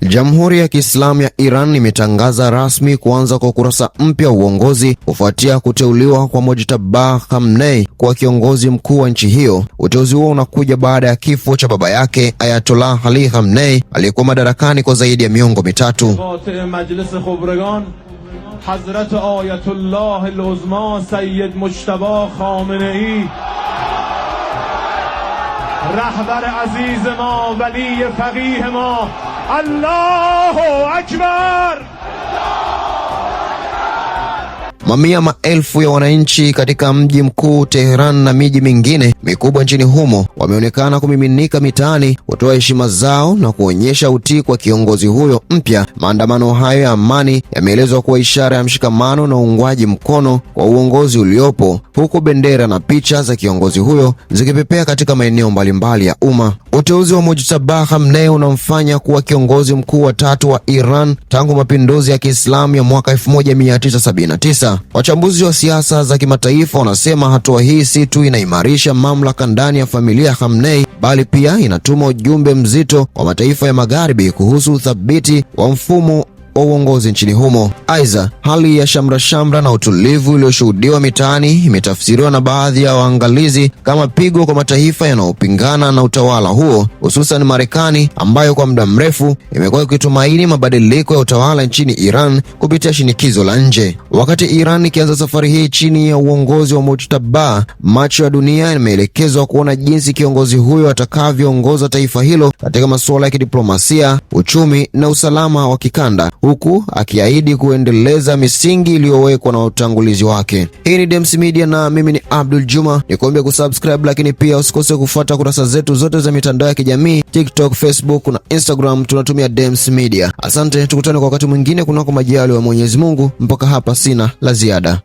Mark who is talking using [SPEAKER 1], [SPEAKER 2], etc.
[SPEAKER 1] Jamhuri ya Kiislamu ya Iran imetangaza rasmi kuanza kwa ukurasa mpya wa uongozi kufuatia kuteuliwa kwa Mojtaba Khamenei kuwa kiongozi mkuu wa nchi hiyo. Uteuzi huo unakuja baada ya kifo cha baba yake Ayatollah Ali Khamenei aliyekuwa madarakani kwa zaidi ya miongo mitatu.
[SPEAKER 2] حضرت آیت الله العظما سید مجتبی خامنه‌ای رهبر عزیز ما ولی فقیه ما الله اکبر.
[SPEAKER 1] Mamia maelfu ya wananchi katika mji mkuu Tehran na miji mingine mikubwa nchini humo wameonekana kumiminika mitaani kutoa heshima zao na kuonyesha utii kwa kiongozi huyo mpya. Maandamano hayo ya amani yameelezwa kuwa ishara ya mshikamano na uungwaji mkono kwa uongozi uliopo, huku bendera na picha za kiongozi huyo zikipepea katika maeneo mbalimbali ya umma. Uteuzi wa Mojtaba Khamenei unamfanya kuwa kiongozi mkuu wa tatu wa Iran tangu mapinduzi ya Kiislamu ya mwaka 1979. Wachambuzi wa siasa za kimataifa wanasema hatua hii si tu inaimarisha mamlaka ndani ya familia ya Khamenei, bali pia inatuma ujumbe mzito kwa mataifa ya Magharibi kuhusu uthabiti wa mfumo wa uongozi nchini humo. Aidha, hali ya shamra na utulivu iliyoshuhudiwa mitaani imetafsiriwa na baadhi ya waangalizi kama pigo kwa mataifa yanayopingana na utawala huo, hususan Marekani ambayo kwa muda mrefu imekuwa ikitumaini mabadiliko ya utawala nchini Iran kupitia shinikizo la nje. Wakati Iran ikianza safari hii chini ya uongozi wa Mojtaba, macho ya dunia yameelekezwa kuona jinsi kiongozi huyo atakavyoongoza taifa hilo katika masuala ya kidiplomasia, uchumi na usalama wa kikanda, huku akiahidi kuendeleza misingi iliyowekwa na utangulizi wake. Hii ni Dems Media na mimi ni Abdul Juma. Nikuombe kusubscribe, lakini pia usikose kufuata kurasa zetu zote za mitandao ya kijamii, TikTok, Facebook na Instagram, tunatumia Dems Media. Asante, tukutane kwa wakati mwingine kunako majaliwa ya Mwenyezi Mungu. Mpaka hapa sina la ziada.